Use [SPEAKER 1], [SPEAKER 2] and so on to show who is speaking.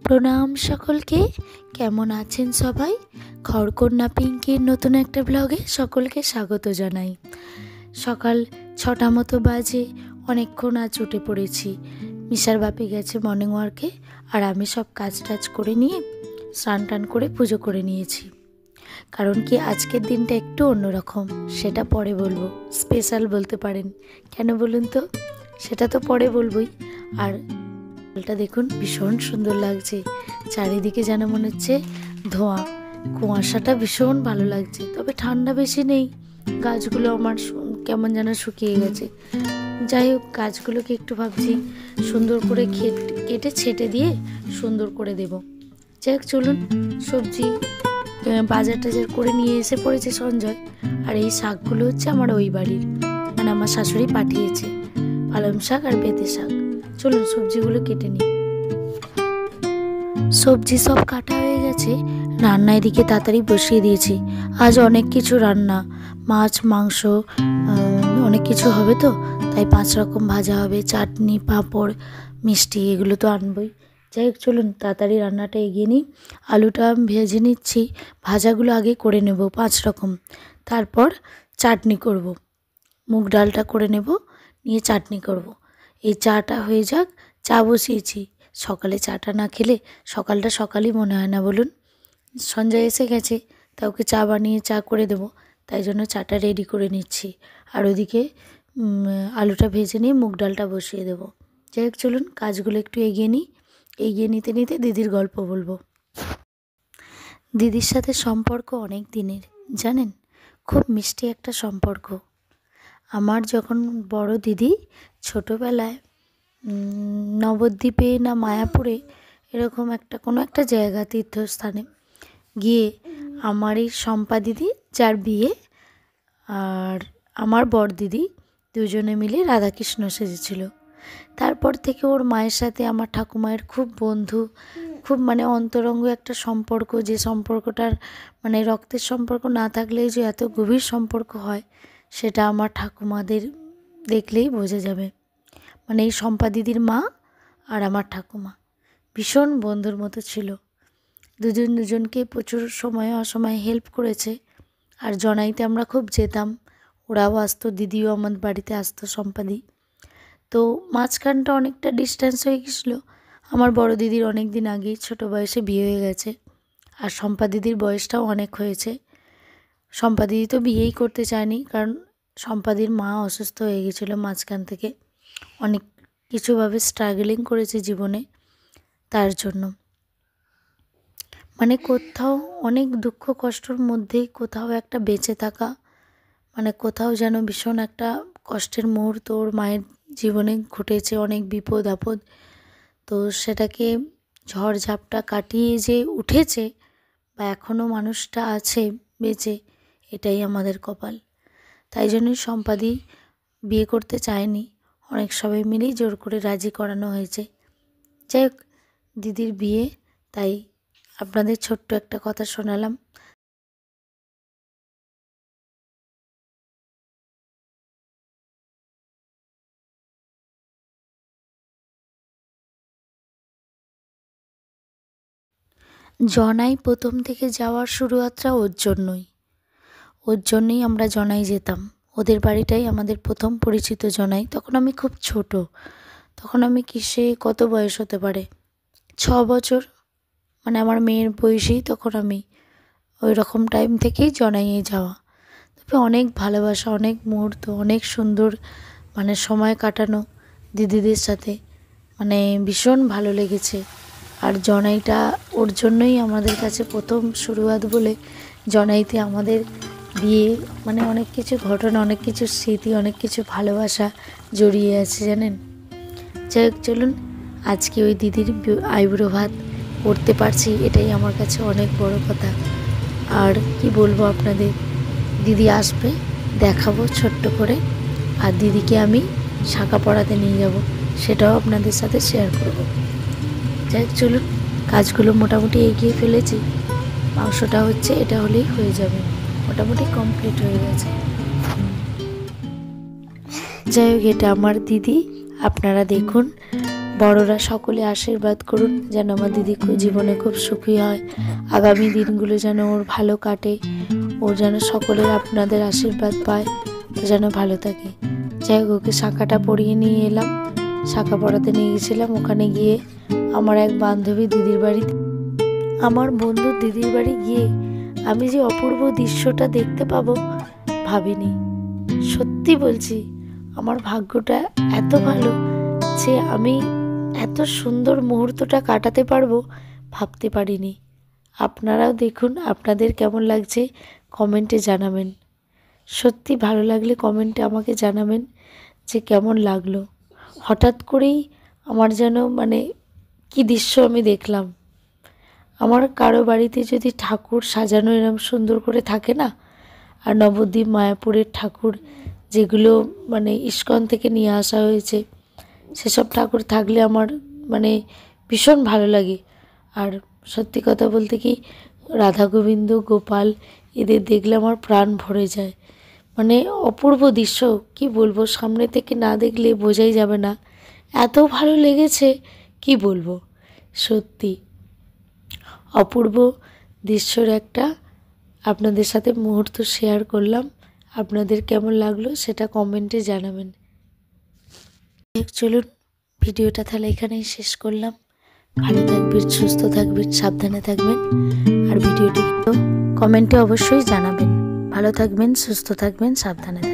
[SPEAKER 1] প্রণাম সকলকে। কেমন আছেন সবাই? খড়কন্যা পিঙ্কির নতুন একটা ব্লগে সকলকে স্বাগত জানাই। সকাল 6টা মতো বাজে, অনেকক্ষণ আজ উঠে পড়েছি। মিশার বাপি গেছে মর্নিং ওয়ার্কে, আর আমি সব কাজ টাজ করে নিয়ে স্নান টান করে পুজো করে নিয়েছি। কারণ কি আজকের দিনটা একটু অন্যরকম, সেটা পরে বলবো। স্পেশাল বলতে পারেন। কেন বলুন তো? সেটা তো পরে বলবোই। আর এটা দেখুন, ভীষণ সুন্দর লাগছে। চারিদিকে যেন মনে হচ্ছে ধোঁয়া, কুয়াশাটা ভীষণ ভালো লাগছে। তবে ঠান্ডা বেশি নেই, গাছগুলো আমার কেমন যেন শুকিয়ে গেছে। যাই হোক, গাছগুলোকে একটু ভাবছি সুন্দর করে কেটে ছেটে দিয়ে সুন্দর করে দেব। যাই হোক, চলুন। সবজি বাজার টাজার করে নিয়ে এসে পড়েছে সঞ্জয়। আর এই শাকগুলো হচ্ছে আমার ওই বাড়ির, মানে আমার শাশুড়ি পাঠিয়েছে, পালং শাক আর বেতে শাক। চলুন সবজিগুলো কেটে নিই। সবজি সব কাটা হয়ে গেছে, রান্না এদিকে তাড়াতাড়ি বসিয়ে দিয়েছি। আজ অনেক কিছু রান্না, মাছ মাংস অনেক কিছু হবে, তো তাই 5 রকম ভাজা হবে, চাটনি পাঁপড় মিষ্টি এগুলো তো আনবই। যাই হোক, চলুন তাড়াতাড়ি রান্নাটা এগিয়ে নিই। আলুটা ভেজে নিচ্ছি, ভাজাগুলো আগে করে নেব 5 রকম, তারপর চাটনি করব। মুগ ডালটা করে নেব, নিয়ে চাটনি করব। এই চাটা হয়ে যাক। চা বসিয়েছি। সকালে চাটা না খেলে সকালটা সকালই মনে হয় না, বলুন। সঞ্জয় এসে গেছে, তা ওকে চা বানিয়ে চা করে দেবো, তাই জন্য চাটা রেডি করে নিচ্ছি। আর ওদিকে আলুটা ভেজে নিয়ে মুগ ডালটা বসিয়ে দেবো। যাই হোক, চলুন কাজগুলো একটু এগিয়ে নিই। এগিয়ে নিতে নিতে দিদির গল্প বলবো। দিদির সাথে সম্পর্ক অনেক দিনের, জানেন, খুব মিষ্টি একটা সম্পর্ক। আমার যখন বড় দিদি ছোটোবেলায় নবদ্বীপে না মায়াপুরে এরকম কোনো একটা জায়গা তীর্থস্থানে গিয়ে আমার এই শম্পা দিদি, যার বিয়ে, আর আমার বড় দিদি দুজনে মিলে রাধাকৃষ্ণ সেজেছিল। তারপর থেকে ওর মায়ের সাথে আমার ঠাকুমায়ের খুব বন্ধু, খুব মানে অন্তরঙ্গ একটা সম্পর্ক, যে সম্পর্কটার মানে রক্তের সম্পর্ক না থাকলেই যে এত গভীর সম্পর্ক হয়, সেটা আমার ঠাকুমাদের দেখলেই বোঝা যাবে। মানে এই শম্পা দিদির মা আর আমার ঠাকুমা ভীষণ বন্ধুর মতো ছিল। দুজন দুজনকে প্রচুর সময়ে অসময়ে হেল্প করেছে। আর জনাইতে আমরা খুব যেতাম, ওরাও আসতো, দিদিও আমার বাড়িতে আসতো, শম্পাদি। তো মাঝখানটা অনেকটা ডিস্টেন্স হয়ে গেছিলো। আমার বড় দিদির অনেক দিন আগেই ছোটো বয়সে বিয়ে হয়ে গেছে, আর শম্পা দিদির বয়সটাও অনেক হয়েছে। শম্পা দিদি তো বিয়েই করতে চায়নি, কারণ শম্পাদির মা অসুস্থ হয়ে গেছিলো মাঝখান থেকে, অনেক কিছুভাবে স্ট্রাগলিং করেছে জীবনে, তার জন্য। মানে কোথাও অনেক দুঃখ কষ্টর মধ্যেই কোথাও একটা বেঁচে থাকা, মানে কোথাও যেন ভীষণ একটা কষ্টের মুহূর্ত ওর মায়ের জীবনে ঘটেছে, অনেক বিপদ আপদ। তো সেটাকে ঝড়ঝাপটা কাটিয়ে যে উঠেছে বা এখনও মানুষটা আছে বেঁচে, এটাই আমাদের কপাল। তাই জন্যই সম্পাদি বিয়ে করতে চায়নি, অনেক সবাই মিলেই জোর করে রাজি করানো হয়েছে। যাই হোক, দিদির বিয়ে, তাই আপনাদের ছোট্ট একটা কথা শোনালাম। জনাই প্রথম থেকে যাওয়ার শুরুয়াতটা ওর জন্যই আমরা জনাই যেতাম। ওদের বাড়িটাই আমাদের প্রথম পরিচিত জনাই। তখন আমি খুব ছোট, তখন আমি কত বয়স হতে পারে, 6 বছর, মানে আমার মেয়ের বয়সেই তখন আমি। ওই রকম টাইম থেকেই জনাইয়ে যাওয়া। তবে অনেক ভালোবাসা, অনেক মুহূর্ত, অনেক সুন্দর মানে সময় কাটানো দিদিদের সাথে, মানে ভীষণ ভালো লেগেছে। আর জনাইটা ওর জন্যই আমাদের কাছে প্রথম শুরুয়াত বলে, জনাইতে আমাদের বিয়ে, মানে অনেক কিছু ঘটনা, অনেক কিছু স্মৃতি, অনেক কিছু ভালোবাসা জড়িয়ে আছে, জানেন। যাই হোক, চলুন আজকে ওই দিদির আইবুড়ো ভাত করতে পারছি, এটাই আমার কাছে অনেক বড় কথা। আর কি বলবো আপনাদের, দিদি আসবে, দেখাবো ছোট্ট করে। আর দিদিকে আমি শাঁখা পরাতে নিয়ে যাব, সেটাও আপনাদের সাথে শেয়ার করব। যাই চলুন, কাজগুলো মোটামুটি এগিয়ে ফেলেছি। মাংসটা হচ্ছে, এটা হলেই হয়ে যাবে, মোটামুটি কমপ্লিট হয়ে গেছে। যাই হোক, এটা আমার দিদি, আপনারা দেখুন। বড়রা সকলে আশীর্বাদ করুন যেন আমার দিদি জীবনে খুব সুখী হয়, আগামী দিনগুলো যেন ওর ভালো কাটে, ও যেন সকলের আপনাদের আশীর্বাদ পায়, ও যেন ভালো থাকে। যাই হোক, ওকে শাঁখাটা পরিয়ে নিয়ে এলাম, শাঁখা পরাতে নিয়ে গেছিলাম। ওখানে গিয়ে আমার এক বান্ধবী দিদির বাড়িতে, আমার বন্ধুর দিদির বাড়ি গিয়ে আমি যে অপূর্ব দৃশ্যটা দেখতে পাবো ভাবিনি। সত্যি বলছি, আমার ভাগ্যটা এত ভালো যে আমি এত সুন্দর মুহূর্তটা কাটাতে পারবো ভাবতে পারিনি। আপনারাও দেখুন, আপনাদের কেমন লাগছে কমেন্টে জানাবেন। সত্যি ভালো লাগলে কমেন্টে আমাকে জানাবেন যে কেমন লাগলো। হঠাৎ করেই আমার যেন কি দৃশ্য আমি দেখলাম। আমার কারো বাড়িতে যদি ঠাকুর সাজানো এরকম সুন্দর করে থাকে না, আর নবদ্বীপ মায়াপুরের ঠাকুর যেগুলো ইস্কন থেকে নিয়ে আসা হয়েছে, সেসব ঠাকুর থাকলে আমার ভীষণ ভালো লাগে। আর সত্যি কথা বলতে কি, রাধা গোবিন্দ গোপাল এদের দেখলে আমার প্রাণ ভরে যায়। অপূর্ব দৃশ্য, কি বলবো, সামনে থেকে না দেখলে বোঝাই যাবে না, এত ভালো লেগেছে কি বলবো। সত্যি অপূর্ব দৃশ্যর একটা আপনাদের সাথে মুহূর্ত শেয়ার করলাম। আপনাদের কেমন লাগলো সেটা কমেন্টে জানাবেন। চলুন ভিডিওটা তাহলে এখানেই শেষ করলাম। ভালো থাকবেন, সুস্থ থাকবেন, সাবধানে থাকবেন, আর ভিডিওটি কমেন্টে অবশ্যই জানাবেন। ভালো থাকবেন, সুস্থ থাকবেন, সাবধানে থাকবেন।